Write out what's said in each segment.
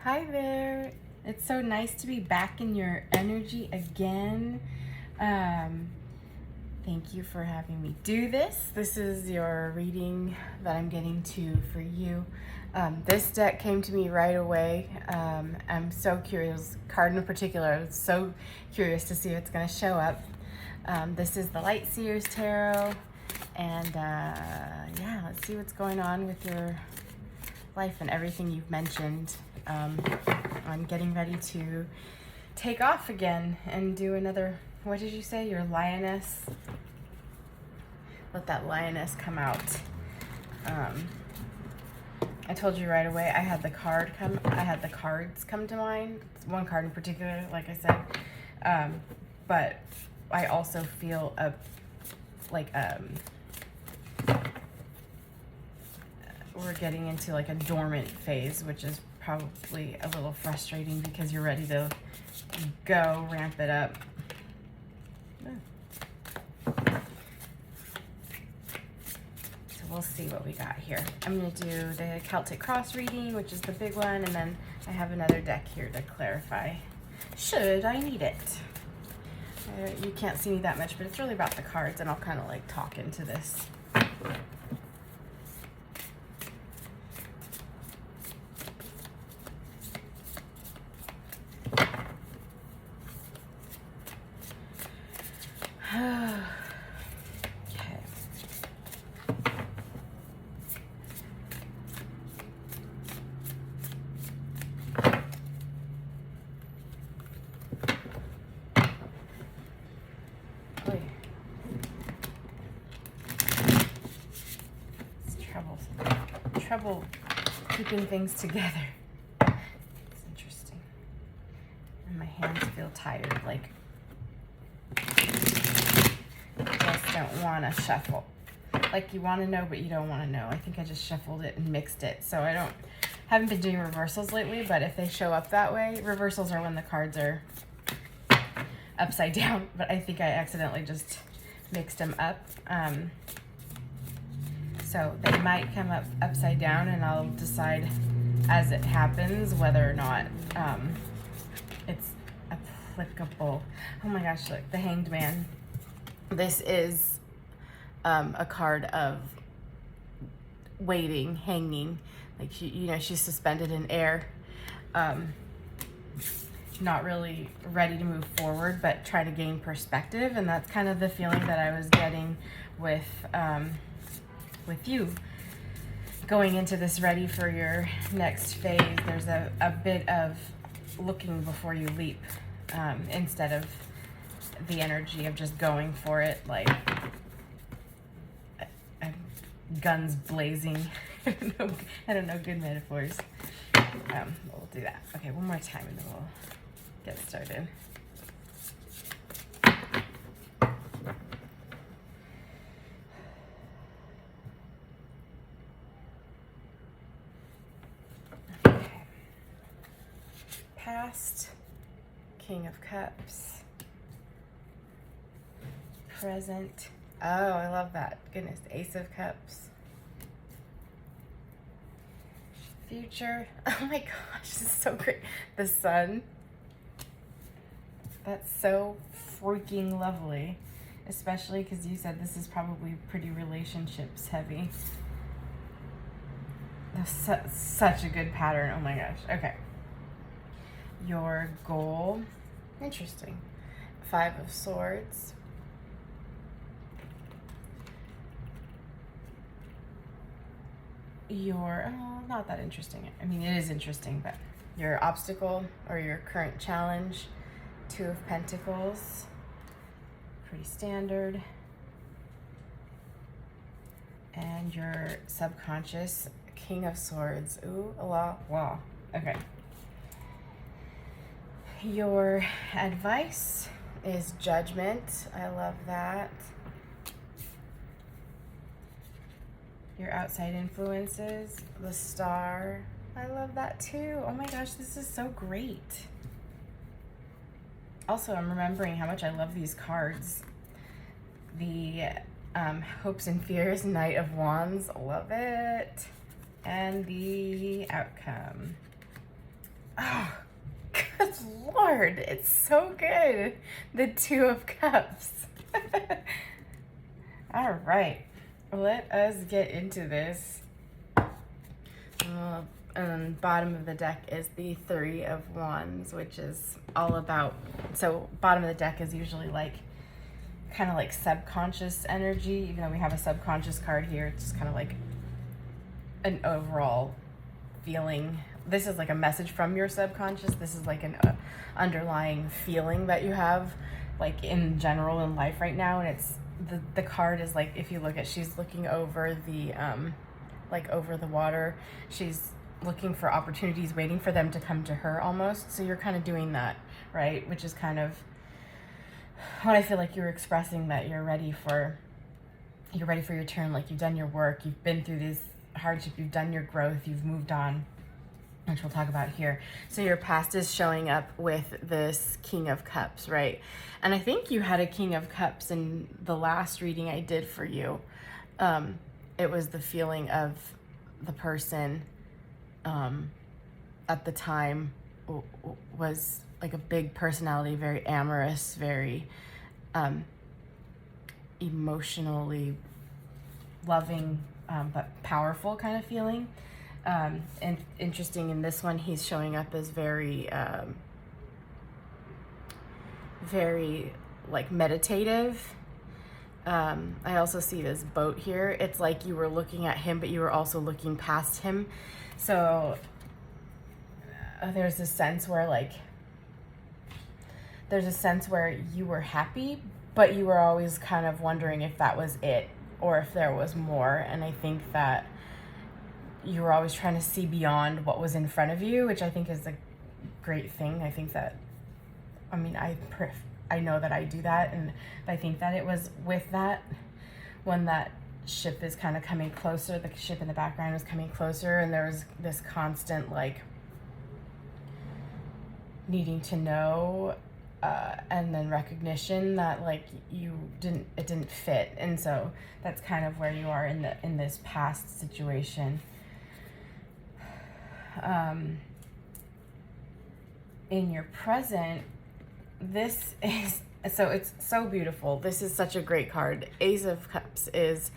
Hi there. It's so nice to be back in your energy again. Thank you for having me do this. This is your reading that I'm getting to for you. This deck came to me right away. I'm so curious, card in particular, I was so curious to see if it's going to show up. This is the Light Seers Tarot. And yeah, let's see what's going on with your life and everything you've mentioned. I'm getting ready to take off again and do another, what did you say, your lioness? Let that lioness come out. I told you right away I had the cards come to mind. One card in particular, like I said. But I also feel we're getting into like a dormant phase, which is probably a little frustrating because you're ready to go ramp it up. So we'll see what we got here. I'm going to do the Celtic Cross reading, which is the big one, and then I have another deck here to clarify, should I need it. You can't see me that much, but it's really about the cards, and I'll kind of like talk into this. Trouble keeping things together. It's interesting. And my hands feel tired, like just don't want to shuffle. Like you want to know, but you don't want to know. I think I just shuffled it and mixed it. So haven't been doing reversals lately, but if they show up that way, reversals are when the cards are upside down, but I think I accidentally just mixed them up. So they might come up upside down, and I'll decide as it happens whether or not it's applicable. Oh my gosh, look, the Hanged Man. This is a card of waiting, hanging. Like, she's suspended in air. Not really ready to move forward, but try to gain perspective. And that's kind of the feeling that I was getting with you going into this, ready for your next phase. There's a bit of looking before you leap, instead of the energy of just going for it, like guns blazing. I don't know good metaphors. We'll do that. Okay, one more time and then we'll get started. Past, King of Cups. Present. Oh, I love that. Goodness, Ace of Cups. Future. Oh my gosh, this is so great. The Sun. That's so freaking lovely. Especially because you said this is probably pretty relationships heavy. That's such a good pattern. Oh my gosh. Okay. Your goal. Interesting. 5 of Swords. Not that interesting. I mean, it is interesting, but your obstacle or your current challenge. 2 of Pentacles. Pretty standard. And your subconscious, King of Swords. Ooh, wow. Okay. Your advice is Judgment. I love that. Your outside influences, the Star. I love that too. Oh my gosh, this is so great. Also, I'm remembering how much I love these cards. The Hopes and Fears, Knight of Wands. Love it. And the Outcome. Oh, good Lord, it's so good. The Two of Cups. All right, let us get into this. And bottom of the deck is the Three of Wands, which is all about, so bottom of the deck is usually like kind of like subconscious energy, even though we have a subconscious card here. It's just kind of like an overall feeling. This is like a message from your subconscious. This is like an underlying feeling that you have like in general in life right now. And it's the card is like, if you look at, she's looking over the like over the water. She's looking for opportunities, waiting for them to come to her almost. So you're kind of doing that, right? Which is kind of what I feel like you're expressing, that you're ready for your turn. Like, you've done your work, you've been through this hardship, you've done your growth, you've moved on, which we'll talk about here. So your past is showing up with this King of Cups, right? And I think you had a King of Cups in the last reading I did for you. It was the feeling of the person at the time was like a big personality, very amorous, very emotionally loving, but powerful kind of feeling. And interesting, in this one, he's showing up as very like meditative. I also see this boat here. It's like you were looking at him, but you were also looking past him. So there's a sense where you were happy, but you were always kind of wondering if that was it or if there was more. And I think that you were always trying to see beyond what was in front of you, which I think is a great thing. I think that, I mean, I know that I do that, and I think that it was with that, when that ship is kind of coming closer, the ship in the background was coming closer, and there was this constant like needing to know, and then recognition that like it didn't fit. And so that's kind of where you are in this past situation. In your present, this is, so it's so beautiful. This is such a great card. Ace of Cups is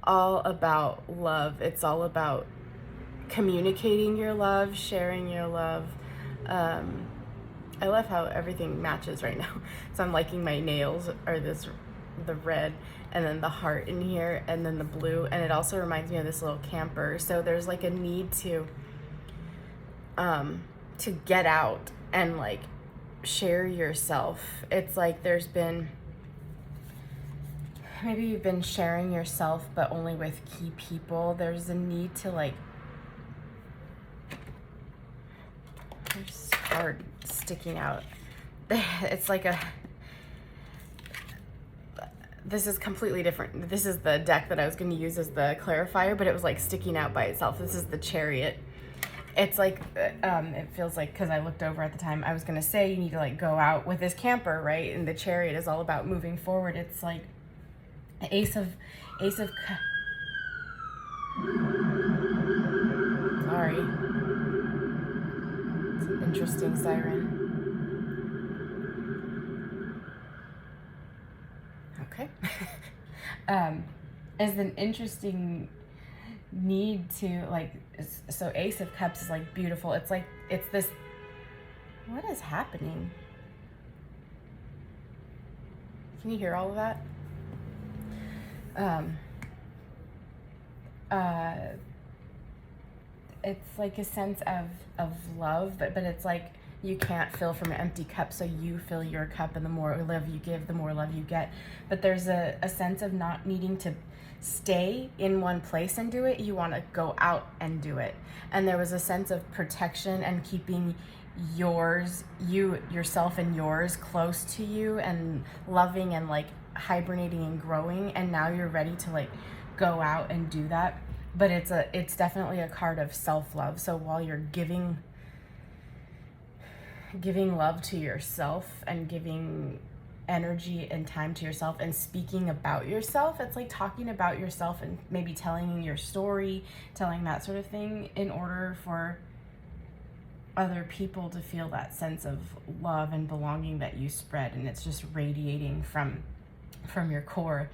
all about love. It's all about communicating your love, sharing your love. I love how everything matches right now. So I'm liking my nails are the red, and then the heart in here, and then the blue, and it also reminds me of this little camper. So there's like a need to get out and like share yourself. It's like there's been, maybe you've been sharing yourself but only with key people. There's a need to like, there's card sticking out. It's like this is completely different. This is the deck that I was going to use as the clarifier, but it was like sticking out by itself. This is the Chariot. It's like, it feels like, because I looked over at the time, I was going to say you need to like go out with this camper, right? And the Chariot is all about moving forward. It's like Ace of sorry. It's an interesting siren. Okay. Is an interesting need to like, so Ace of Cups is like beautiful. It's like, it's this, what is happening? Can you hear all of that? It's like a sense of love, but it's like you can't fill from an empty cup, so you fill your cup, and the more love you give, the more love you get. But there's a sense of not needing to stay in one place and do it. You want to go out and do it. And there was a sense of protection and keeping yourself and yours close to you, and loving and like hibernating and growing. And now you're ready to like go out and do that. But it's definitely a card of self-love. So while you're giving love to yourself and giving energy and time to yourself and speaking about yourself, it's like talking about yourself and maybe telling your story, telling that sort of thing, in order for other people to feel that sense of love and belonging that you spread, and it's just radiating from your core.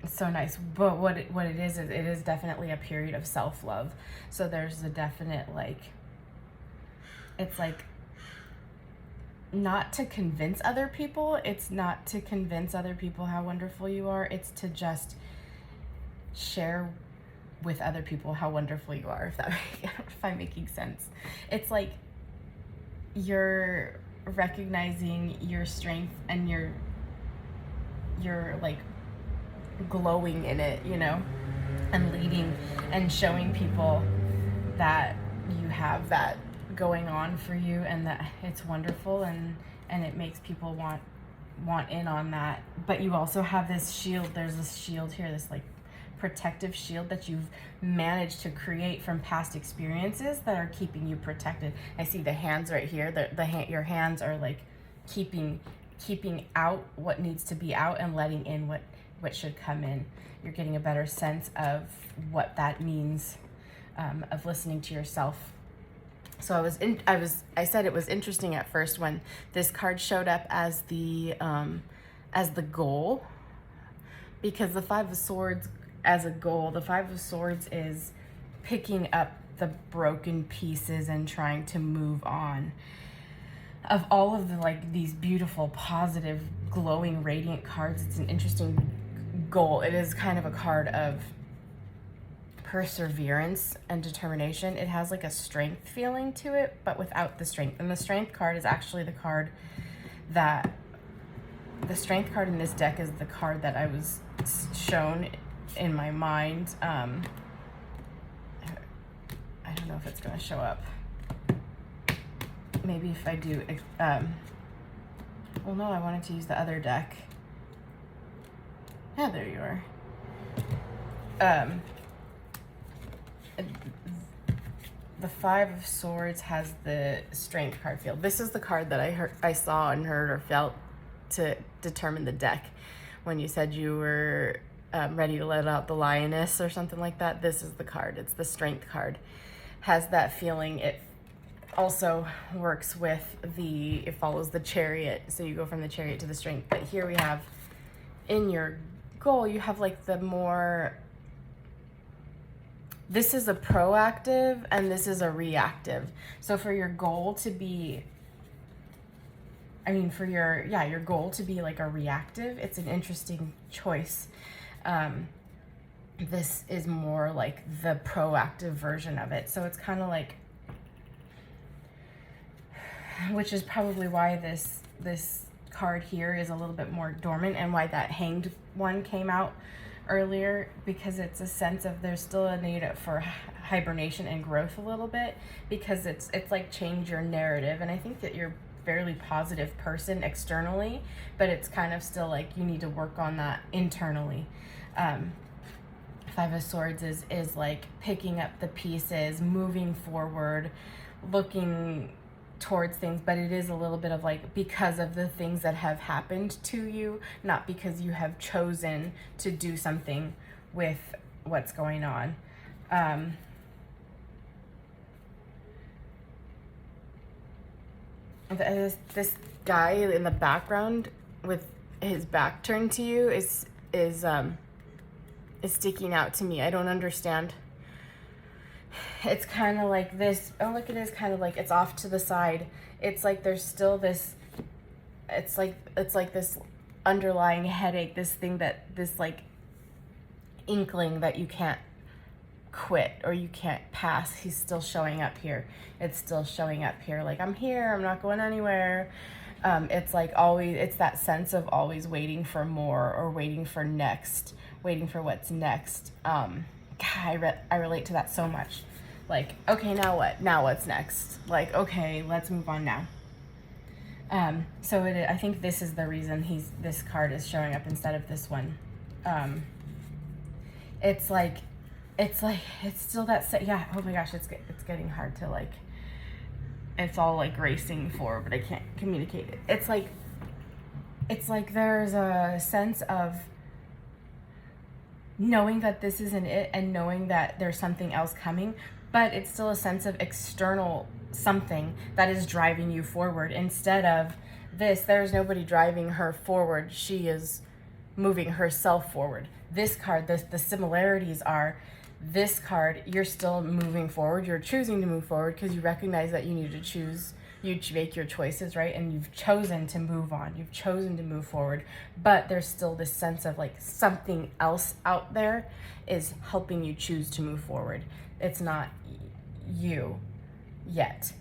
It's so nice. But what it is definitely a period of self-love. So there's a definite, like, it's like not to convince other people. It's not to convince other people how wonderful you are. It's to just share with other people how wonderful you are, if I'm making sense. It's like you're recognizing your strength and you're like glowing in it, you know, and leading and showing people that you have that going on for you and that it's wonderful, and it makes people want in on that. But you also have this shield. There's this shield here, this like protective shield that you've managed to create from past experiences that are keeping you protected. I see the hands right here. Your hands are like keeping out what needs to be out and letting in what should come in. You're getting a better sense of what that means, of listening to yourself. So I said it was interesting at first when this card showed up as the goal, because the Five of Swords as a goal, the Five of Swords is picking up the broken pieces and trying to move on. Of all of the like these beautiful, positive, glowing, radiant cards, it's an interesting goal. It is kind of a card of perseverance and determination. It has like a strength feeling to it, but without the strength. And the strength card is actually the strength card in this deck is the card that I was shown in my mind. I don't know if it's going to show up. Maybe if I do, well, no, I wanted to use the other deck. Yeah, there you are. The Five of Swords has the Strength card field. This is the card that I saw and heard or felt to determine the deck. When you said you were ready to let out the lioness or something like that, this is the card. It's the Strength card. Has that feeling. It also works with it follows the Chariot. So you go from the Chariot to the Strength. But here we have, in your goal, you have like the more, this is a proactive and this is a reactive. So for your goal to be, your goal to be like a reactive, it's an interesting choice. This is more like the proactive version of it. So it's kind of like, which is probably why this card here is a little bit more dormant, and why that Hanged one came out earlier, because it's a sense of there's still a need for hibernation and growth a little bit, because it's like change your narrative. And I think that you're a fairly positive person externally, but it's kind of still like you need to work on that internally. Five of Swords is like picking up the pieces, moving forward, looking towards things, but it is a little bit of like because of the things that have happened to you, not because you have chosen to do something with what's going on. This guy in the background with his back turned to you is sticking out to me. I don't understand. It's kind of like this. Oh, look, it is kind of like it's off to the side. It's like there's still this. It's like this underlying headache. This thing this like inkling that you can't quit or you can't pass. He's still showing up here. It's still showing up here. Like, I'm here. I'm not going anywhere. It's like always. It's that sense of always waiting for more or waiting for next. Waiting for what's next. God, I relate to that so much. Like, okay, now what? Now what's next? Like, okay, let's move on now. So I think this is the reason this card is showing up instead of this one. It's still that yeah. Oh my gosh, it's getting hard to like. It's all like racing forward, but I can't communicate it. It's like there's a sense of knowing that this isn't it and knowing that there's something else coming, but it's still a sense of external something that is driving you forward. Instead of this, there's nobody driving her forward. She is moving herself forward. This card, the similarities are, this card, you're still moving forward. You're choosing to move forward because you recognize that you need to choose. You make your choices, right? And you've chosen to move on. You've chosen to move forward. But there's still this sense of like something else out there is helping you choose to move forward. It's not you yet.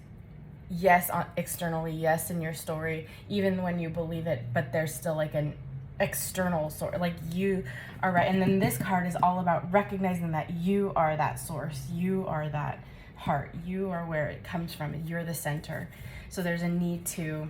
Yes, externally, yes, in your story, even when you believe it, but there's still like an external source, like you are right. And then this card is all about recognizing that you are that source, you are that heart, you are where it comes from, you're the center. So there's a need to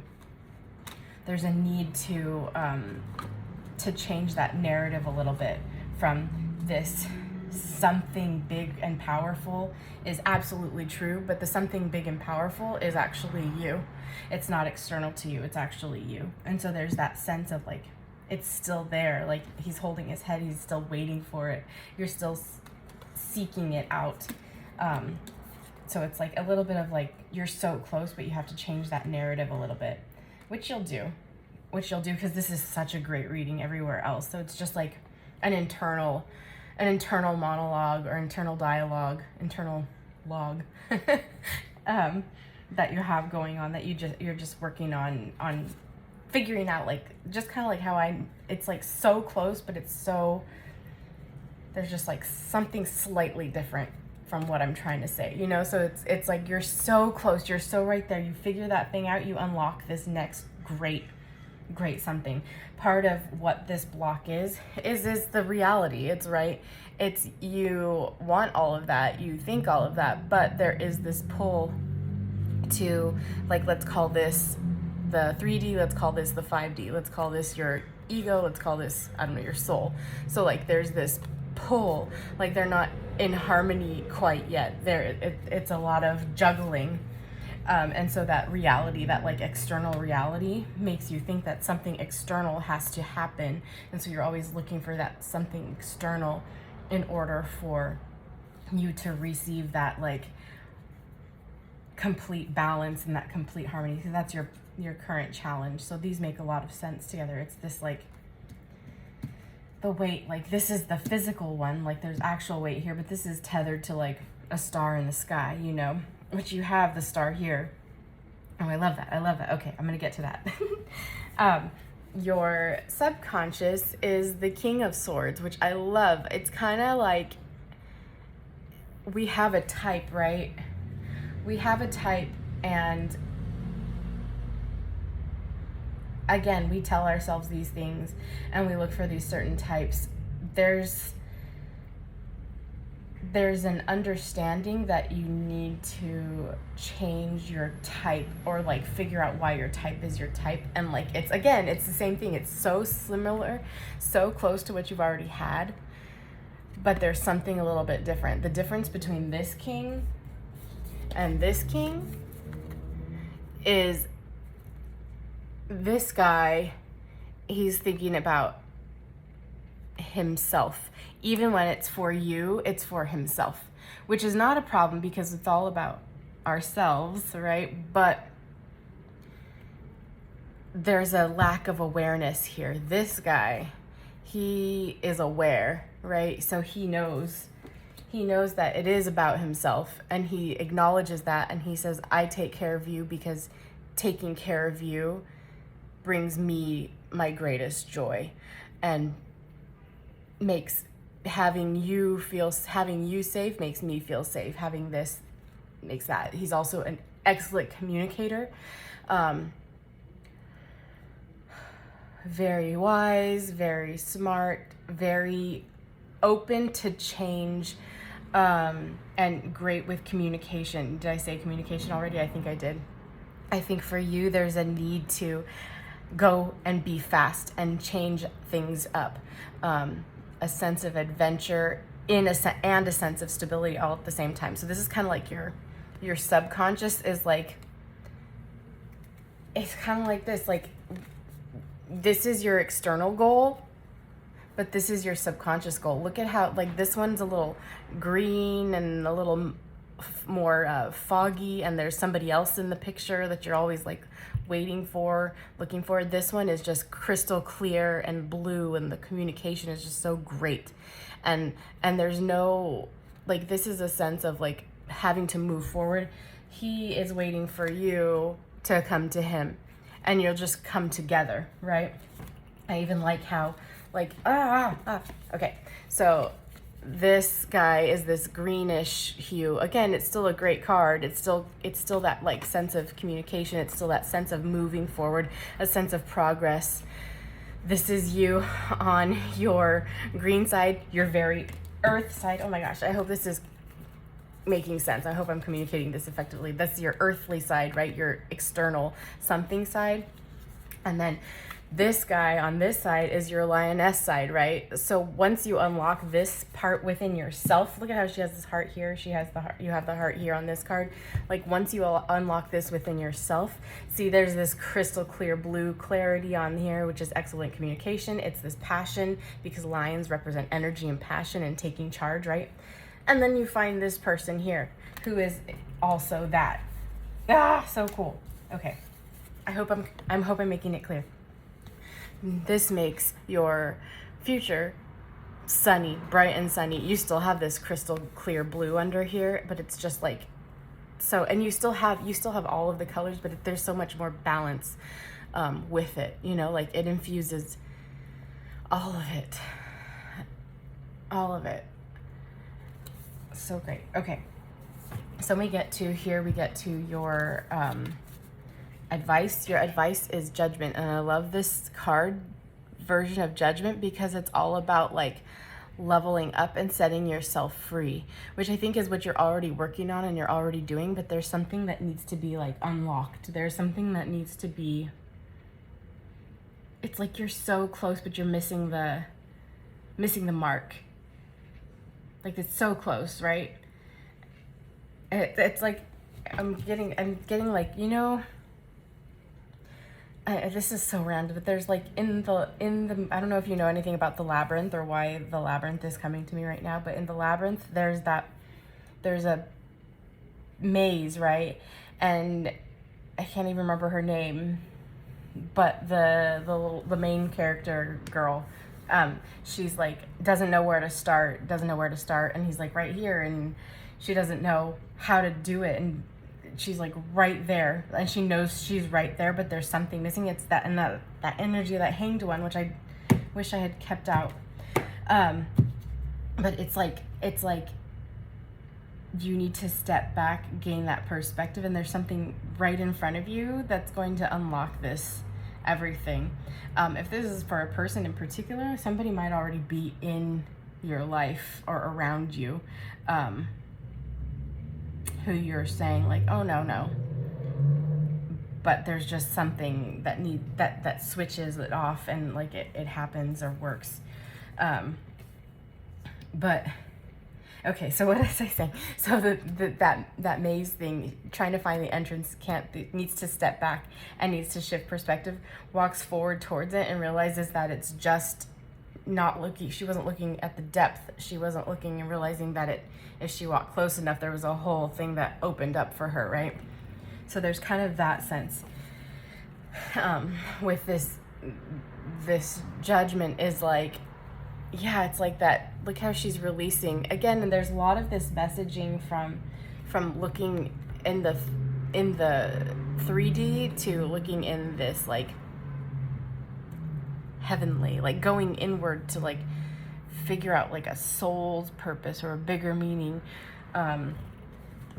change that narrative a little bit from this something big and powerful is absolutely true, but the something big and powerful is actually you. It's not external to you, it's actually you. And so there's that sense of like, it's still there, like he's holding his head, he's still waiting for it, you're still seeking it out. So it's like a little bit of like, you're so close, but you have to change that narrative a little bit, which you'll do because this is such a great reading everywhere else. So it's just like an internal monologue or internal dialogue, internal log that you have going on, that you're just working on figuring out, like just kind of like how it's like so close, but it's so, there's just like something slightly different from what I'm trying to say, you know? So it's like you're so close, you're so right there, you figure that thing out, you unlock this next great something. Part of what this block is the reality. It's right. It's you want all of that, you think all of that, but there is this pull to, like, let's call this the 3D, let's call this the 5D, let's call this your ego, let's call this, I don't know, your soul. So like there's this pull, like they're not in harmony quite yet. It's a lot of juggling. And so that reality, that like external reality, makes you think that something external has to happen. And so you're always looking for that something external in order for you to receive that like complete balance and that complete harmony. So that's your current challenge. So these make a lot of sense together. It's this like the weight, like this is the physical one, like there's actual weight here, but this is tethered to like a star in the sky, you know, which you have the star here. Oh, I love that. Okay, I'm gonna get to that. Your subconscious is the King of Swords, which I love. It's kind of like we have a type, right? We have a type, and again, we tell ourselves these things and we look for these certain types. There's an understanding that you need to change your type, or like figure out why your type is your type. And like, it's the same thing. It's so similar, so close to what you've already had, but there's something a little bit different. The difference between this king and this king is this guy, he's thinking about himself. Even when it's for you, it's for himself, which is not a problem because it's all about ourselves, right? But there's a lack of awareness here. This guy, he is aware, right? So he knows that it is about himself, and he acknowledges that, and he says, I take care of you because taking care of you brings me my greatest joy, and makes having you safe makes me feel safe. Having this makes that. He's also an excellent communicator, very wise, very smart, very open to change, and great with communication. Did I say communication already? I think I did. I think for you, there's a need to go and be fast and change things up. A sense of adventure and a sense of stability all at the same time. So this is kind of like your subconscious is like, it's kind of like this, like this is your external goal, but this is your subconscious goal. Look at how like this one's a little green and a little more foggy, and there's somebody else in the picture that you're always like waiting for, looking for. This one is just crystal clear and blue, and the communication is just so great. And there's no, like, this is a sense of like having to move forward. He is waiting for you to come to him, and you'll just come together, right? I even like how, like, okay, so this guy is this greenish hue. Again, it's still a great card. It's still that like sense of communication. It's still that sense of moving forward, a sense of progress. This is you on your green side, your very earth side. Oh my gosh, I hope this is making sense. I hope I'm communicating this effectively. That's your earthly side, right? Your external something side. And then this guy on this side is your lioness side, right? So once you unlock this part within yourself, look at how she has this heart here. She has the heart, you have the heart here on this card. Like once you unlock this within yourself, see there's this crystal clear blue clarity on here, which is excellent communication. It's this passion, because lions represent energy and passion and taking charge, right? And then you find this person here who is also that. So cool. Okay. I hope I'm making it clear. This makes your future sunny, bright and sunny. You still have this crystal clear blue under here, but it's just like so, and you still have all of the colors, but there's so much more balance with it, you know, like it infuses all of it. So great. Okay, so we get to your advice. Your advice is judgment, and I love this card version of judgment because it's all about like leveling up and setting yourself free, which I think is what you're already working on and you're already doing, but there's something that needs to be like unlocked. There's something that needs to be, it's like you're so close but you're missing the mark. Like it's so close, right? It's like I'm getting like, you know, this is so random, but there's like in the I don't know if you know anything about the labyrinth or why the labyrinth is coming to me right now, but in the labyrinth there's a maze, right? And I can't even remember her name, but the main character girl, she's like doesn't know where to start, and he's like right here, and she doesn't know how to do it, and she's like right there, and she knows she's right there, but there's something missing. It's that, and that energy, that hanged one, which I wish I had kept out. But it's like you need to step back, gain that perspective, and there's something right in front of you that's going to unlock this everything. If this is for a person in particular, somebody might already be in your life or around you, who you're saying like, oh no, but there's just something that switches it off, and like it happens or works. But okay, so what was I saying? So that maze thing, trying to find the entrance, needs to step back and needs to shift perspective, walks forward towards it and realizes that it's just not looking. She wasn't looking at the depth. She wasn't looking and realizing that if she walked close enough, there was a whole thing that opened up for her, right? So there's kind of that sense with this judgment is like, yeah, it's like that. Look how she's releasing again, and there's a lot of this messaging from looking in the 3D to looking in this like heavenly, like going inward to like figure out like a soul's purpose or a bigger meaning,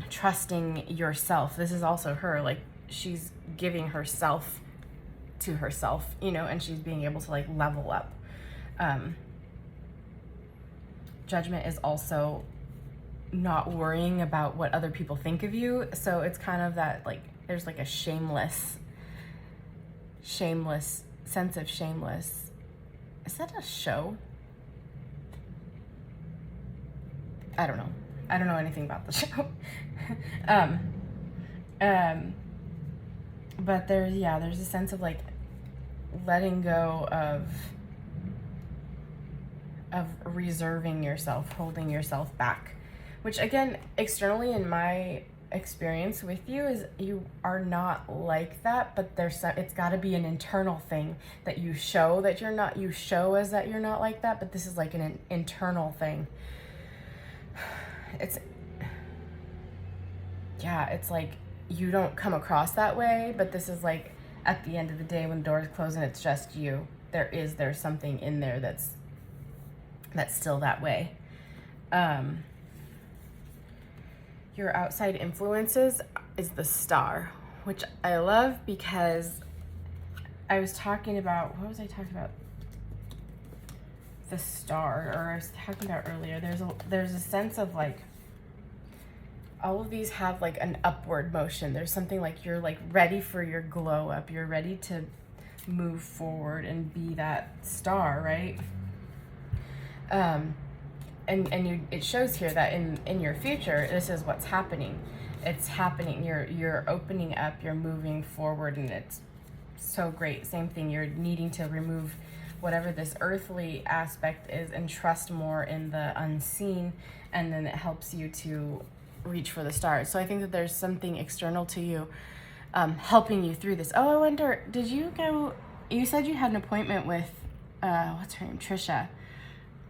trusting yourself. This is also her, like she's giving herself to herself, you know, and she's being able to like level up. Judgment is also not worrying about what other people think of you, so it's kind of that like there's like a shameless sense of shameless. Is that a show? I don't know anything about the show. But there's a sense of like letting go of reserving yourself, holding yourself back which again, externally in my experience with you is you are not like that, but it's got to be an internal thing that you show that you're not, you show as that you're not like that, but this is like an internal thing. It's like you don't come across that way, but this is like at the end of the day when the doors close and it's just you, there's something in there that's still that way. Your outside influences is the star, which I love because I was talking about, what was I talking about? The star, or I was talking about earlier, there's a sense of like, all of these have like an upward motion. There's something like you're like ready for your glow up. You're ready to move forward and be that star, right? It shows here that in your future, this is what's happening. It's happening. You're opening up. You're moving forward, and it's so great. Same thing. You're needing to remove whatever this earthly aspect is and trust more in the unseen, and then it helps you to reach for the stars. So I think that there's something external to you helping you through this. Oh, I wonder, did you go, you said you had an appointment with, what's her name, Trisha.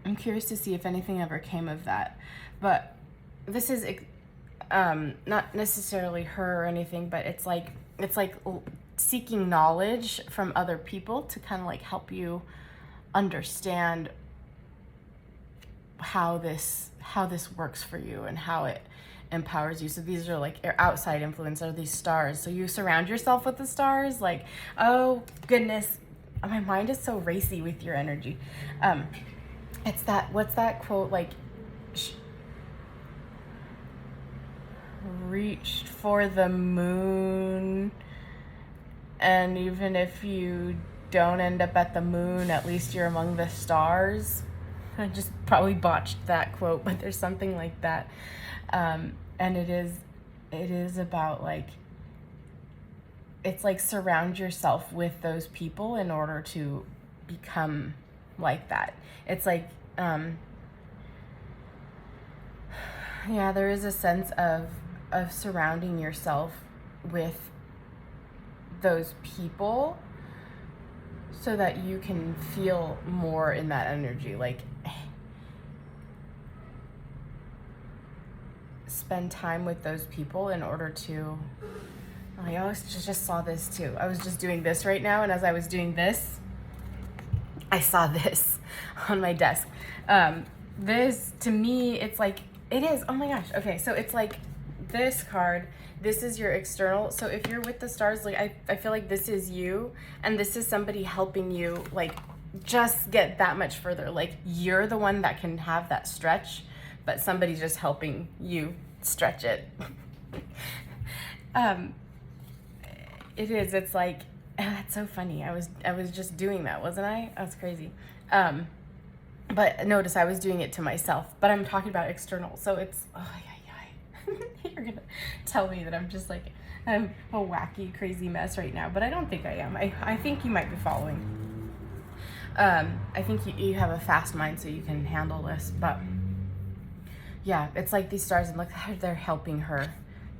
I'm curious to see if anything ever came of that. But this is not necessarily her or anything, but it's like seeking knowledge from other people to kind of like help you understand how this works for you and how it empowers you. So these are like your outside influence, are these stars. So you surround yourself with the stars, like, oh goodness, my mind is so racy with your energy. It's that, what's that quote, like, reached for the moon, and even if you don't end up at the moon, at least you're among the stars. I just probably botched that quote, but there's something like that. And it is about like, it's like surround yourself with those people in order to become like that. It's like, there is a sense of surrounding yourself with those people so that you can feel more in that energy. Like, spend time with those people in order to, I always just saw this too. I was just doing this right now, and as I was doing this, I saw this on my desk. This, to me, it's like, it is, oh my gosh. Okay, so it's like this card, this is your external. So if you're with the stars, like I feel like this is you, and this is somebody helping you, like, just get that much further. Like, you're the one that can have that stretch, but somebody's just helping you stretch it. It is, it's like, that's so funny. I was just doing that, wasn't I? That's crazy. But notice I was doing it to myself, but I'm talking about external. So it's, you're gonna tell me that I'm just like, I'm a wacky, crazy mess right now, but I don't think I am. I think you might be following. I think you have a fast mind, so you can handle this, but yeah, it's like these stars, and look how they're helping her.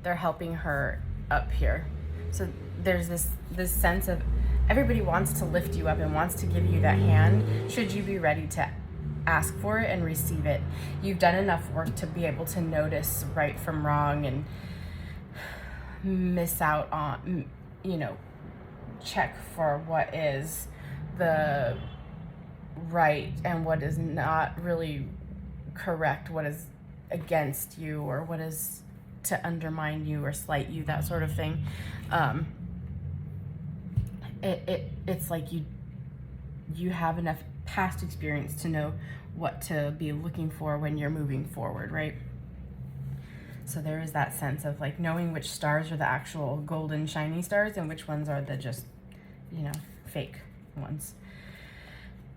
They're helping her up here. So there's this sense of everybody wants to lift you up and wants to give you that hand, should you be ready to ask for it and receive it. You've done enough work to be able to notice right from wrong and miss out on, check for what is the right and what is not really correct, what is against you, or what is to undermine you or slight you, that sort of thing. It's like you have enough past experience to know what to be looking for when you're moving forward, right? So there is that sense of like knowing which stars are the actual golden shiny stars and which ones are the just, fake ones.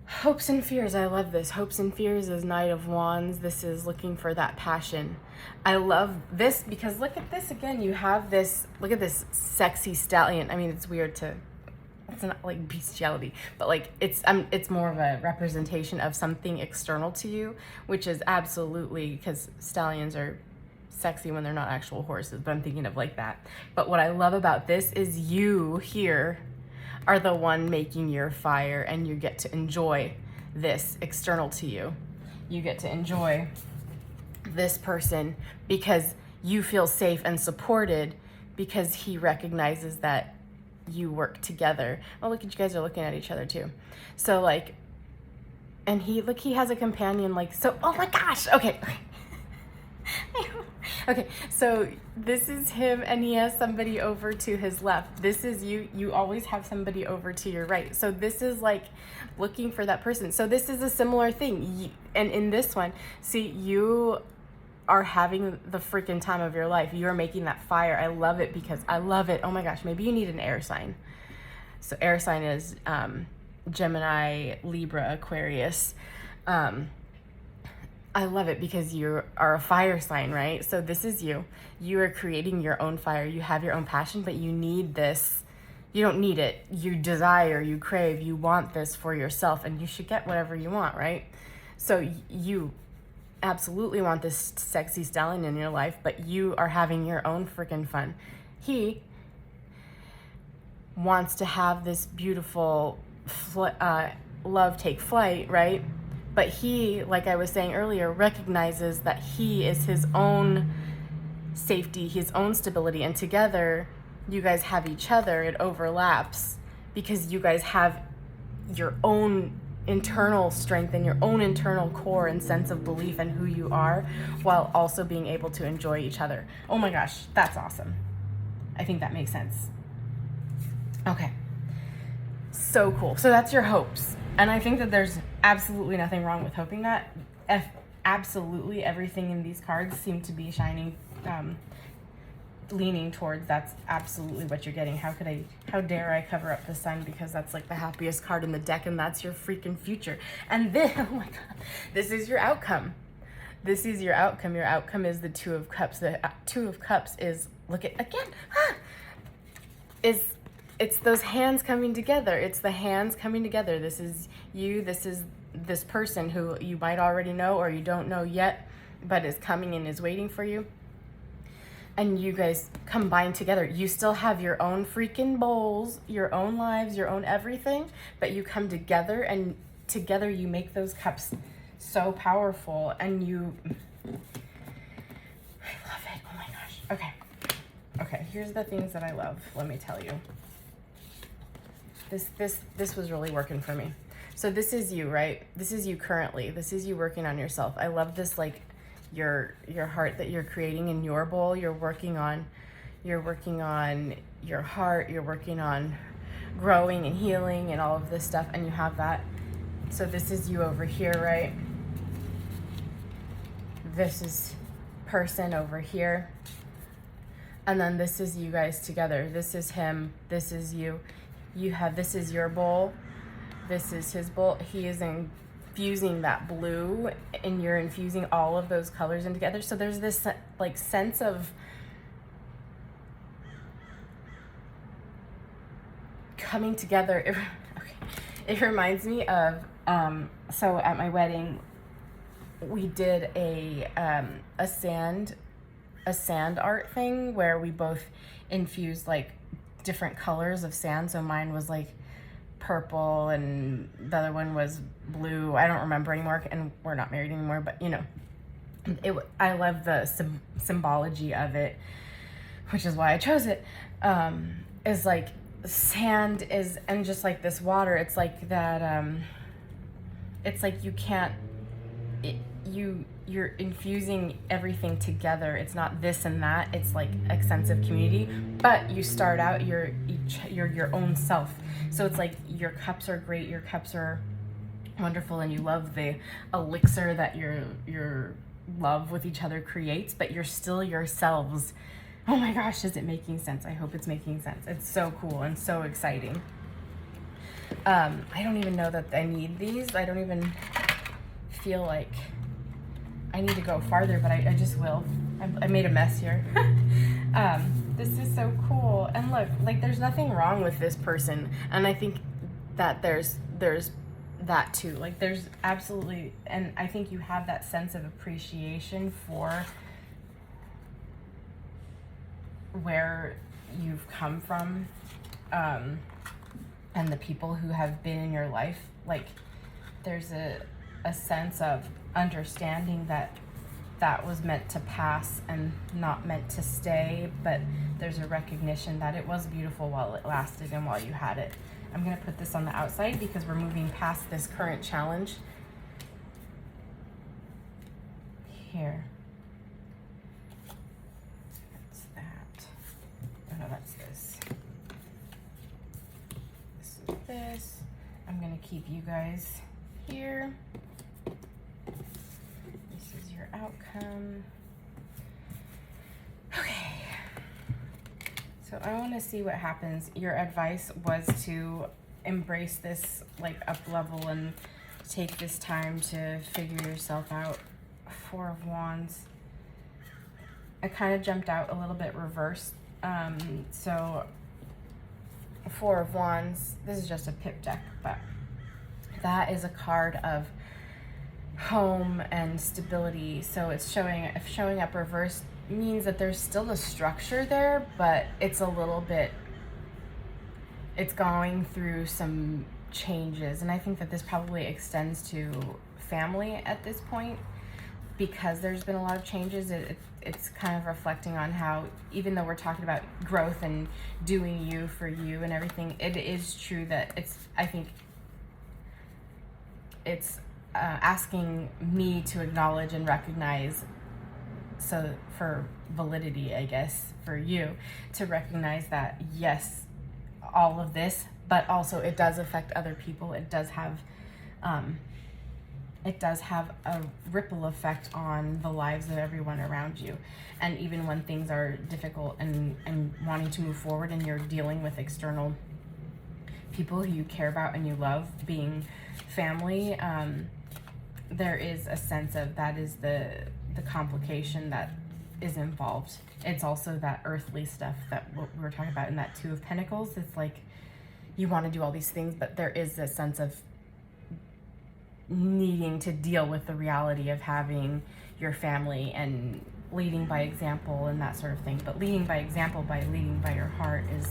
Hopes and fears. I love this. Hopes and fears is Knight of Wands. This is looking for that passion. I love this because look at this again. You have this, look at this sexy stallion. I mean, it's weird to, it's not like bestiality, but like it's more of a representation of something external to you, which is absolutely, because stallions are sexy when they're not actual horses, but I'm thinking of like that. But what I love about this is you here are the one making your fire, and you get to enjoy this external to you. You get to enjoy this person because you feel safe and supported because he recognizes that you work together. Oh, look at you guys are looking at each other too. So like, and he has a companion like, so, oh my gosh, okay. Okay, so this is him and he has somebody over to his left. This is you. You always have somebody over to your right. So this is like looking for that person. So this is a similar thing. And in this one, see, you are having the freaking time of your life. You're making that fire. I love it because I love it. Oh my gosh, maybe you need an air sign. So air sign is Gemini, Libra, Aquarius. I love it because you are a fire sign, right? So this is you. You are creating your own fire. You have your own passion, but you need this. You don't need it. You desire, you crave, you want this for yourself, and you should get whatever you want, right? So you absolutely want this sexy stallion in your life, but you are having your own freaking fun. He wants to have this beautiful love take flight, right? But he, like I was saying earlier, recognizes that he is his own safety, his own stability, and together you guys have each other. It overlaps because you guys have your own internal strength and your own internal core and sense of belief in who you are, while also being able to enjoy each other. Oh my gosh, that's awesome. I think that makes sense. Okay, so cool. So that's your hopes. And I think that there's absolutely nothing wrong with hoping that. Absolutely everything in these cards seem to be shining, leaning towards that's absolutely what you're getting. How dare I cover up the sun, because that's like the happiest card in the deck, and that's your freaking future. And then, oh my God, this is your outcome. This is your outcome. Your outcome is the Two of Cups. The Two of Cups is, look at, again, it's those hands coming together. It's the hands coming together. This is you. This is this person who you might already know or you don't know yet, but is coming and is waiting for you. And you guys combine together. You still have your own freaking bowls, your own lives, your own everything, but you come together, and together you make those cups so powerful. And you, I love it. Oh my gosh. Okay, here's the things that I love. Let me tell you. This was really working for me. So this is you, right? This is you currently. This is you working on yourself. I love this, like your heart that you're creating in your bowl. You're working on your heart. You're working on growing and healing and all of this stuff, and you have that. So this is you over here, right? This is person over here. And then this is you guys together. This is him. This is you. This is your bowl. This is his bowl. He is infusing that blue, and you're infusing all of those colors in together. So there's this like sense of coming together. It reminds me of, so at my wedding, we did a sand art thing where we both infused like different colors of sand. So mine was like purple and the other one was blue. I don't remember anymore, and we're not married anymore, but you know, I love the symbology of it, which is why I chose it. Is like sand is, and just like this water, it's like that, it's like you can't, you're infusing everything together. It's not this and that. It's like a sense of community, but you start out, you're your own self. So it's like your cups are great. Your cups are wonderful, and you love the elixir that your love with each other creates, but you're still yourselves. Oh my gosh, is it making sense? I hope it's making sense. It's so cool and so exciting. I don't even know that I need these. I don't even feel like I need to go farther, but I just will. I made a mess here. This is so cool. And look, like there's nothing wrong with this person. And I think that there's that too. Like there's absolutely, and I think you have that sense of appreciation for where you've come from, and the people who have been in your life. Like, there's a sense of understanding that that was meant to pass and not meant to stay, but there's a recognition that it was beautiful while it lasted and while you had it. I'm gonna put this on the outside because we're moving past this current challenge. Here. That's that. Oh no, that's this. This is this. I'm gonna keep you guys here. This is your outcome. Okay. So I want to see what happens. Your advice was to embrace this like up level and take this time to figure yourself out. 4 of Wands. I kind of jumped out a little bit reversed. So 4 of Wands, this is just a pip deck, but that is a card of home and stability. So it's showing up reversed means that there's still a structure there, but it's a little bit, it's going through some changes. And I think that this probably extends to family at this point, because there's been a lot of changes. It's kind of reflecting on how, even though we're talking about growth and doing you for you and everything, it is true that I think it's asking me to acknowledge and recognize, so for validity, I guess, for you to recognize that, yes, all of this, but also it does affect other people. It does have a ripple effect on the lives of everyone around you. And even when things are difficult and wanting to move forward and you're dealing with external people who you care about and you love, being family, there is a sense of that is the complication that is involved. It's also that earthly stuff that we were talking about in that 2 of Pentacles. It's like you want to do all these things, but there is a sense of needing to deal with the reality of having your family and leading by example and that sort of thing. But leading by example, by leading by your heart, is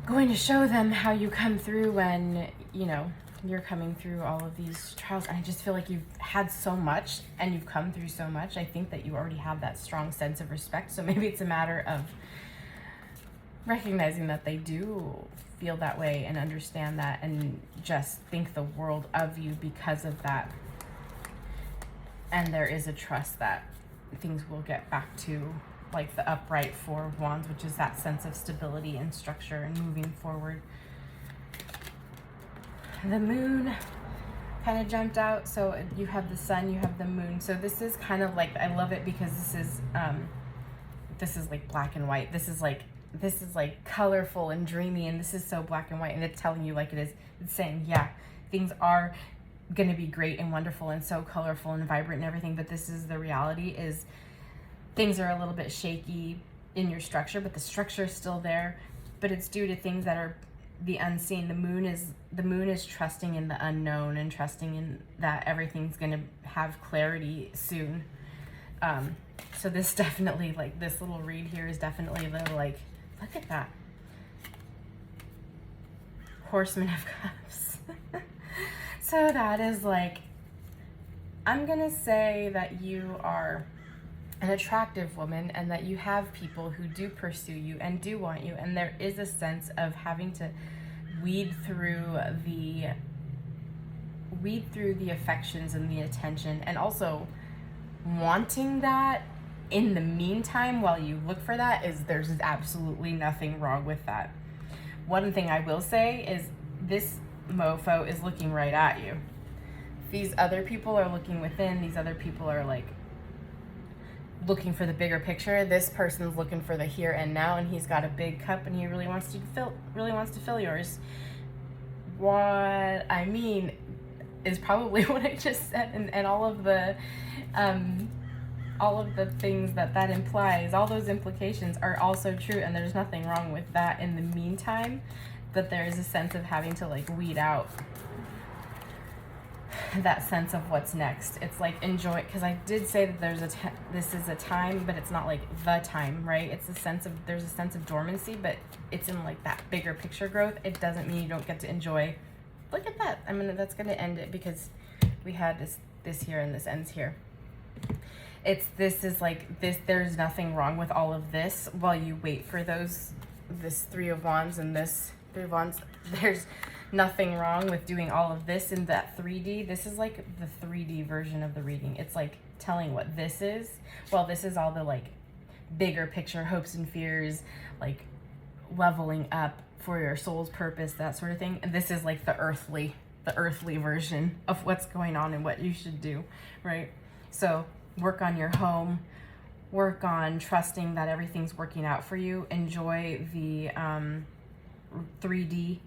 going to show them how you come through when, you know, you're coming through all of these trials. And I just feel like you've had so much and you've come through so much. I think that you already have that strong sense of respect. So maybe it's a matter of recognizing that they do feel that way and understand that and just think the world of you because of that. And there is a trust that things will get back to like the upright 4 of Wands, which is that sense of stability and structure and moving forward. The Moon kind of jumped out. So you have the Sun, you have the Moon. So this is kind of like, I love it because this is like black and white. This is like colorful and dreamy, and this is so black and white, and it's telling you like it is. It's saying, yeah, things are gonna be great and wonderful and so colorful and vibrant and everything, but this is the reality, is things are a little bit shaky in your structure, but the structure is still there, but it's due to things that are the unseen. The moon is trusting in the unknown and trusting in that everything's gonna have clarity soon. So this definitely, like, this little read here is definitely the, like, look at that. Horseman of Cups. So that is like, I'm gonna say that you are an attractive woman and that you have people who do pursue you and do want you, and there is a sense of having to weed through the affections and the attention, and also wanting that in the meantime while you look for that. There's absolutely nothing wrong with that. One thing I will say is this mofo is looking right at you. These other people are looking within. These other people are like looking for the bigger picture. This person's looking for the here and now, and he's got a big cup and he really wants to fill yours. What I mean is probably what I just said, and all of the things that implies, all those implications are also true, and there's nothing wrong with that in the meantime, but there is a sense of having to like weed out that sense of what's next. It's like enjoy, because I did say that this is a time, but it's not like the time, right? It's a sense of, there's a sense of dormancy, but it's in like that bigger picture growth. It doesn't mean you don't get to enjoy. Look at that. I mean, that's going to end it because we had this here and this ends here. This is like this, there's nothing wrong with all of this while you wait for this Three of Wands and this Three of Wands. There's nothing wrong with doing all of this in that 3D. This is like the 3D version of the reading. It's like telling what this is. Well, this is all the like bigger picture hopes and fears, like leveling up for your soul's purpose, that sort of thing. And this is like the earthly version of what's going on and what you should do, right? So work on your home, work on trusting that everything's working out for you. Enjoy the 3D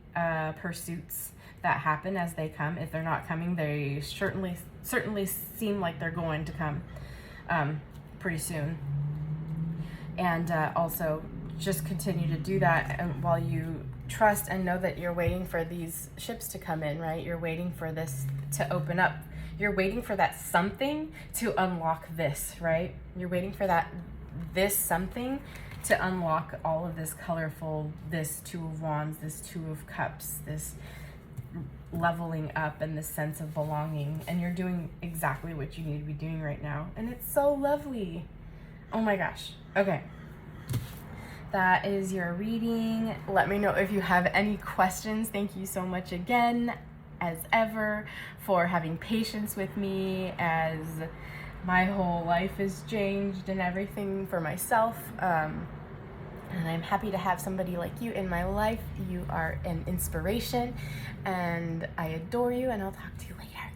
pursuits that happen as they come. If they're not coming, they certainly seem like they're going to come pretty soon. And also just continue to do that while you trust and know that you're waiting for these ships to come in, right? You're waiting for this to open up. You're waiting for that something to unlock this, right? You're waiting for this something to unlock all of this colorful, this Two of Wands, this Two of Cups, this leveling up and this sense of belonging. And you're doing exactly what you need to be doing right now. And it's so lovely. Oh my gosh. Okay. That is your reading. Let me know if you have any questions. Thank you so much again, as ever, for having patience with me as my whole life has changed and everything for myself. And I'm happy to have somebody like you in my life. You are an inspiration, and I adore you, and I'll talk to you later.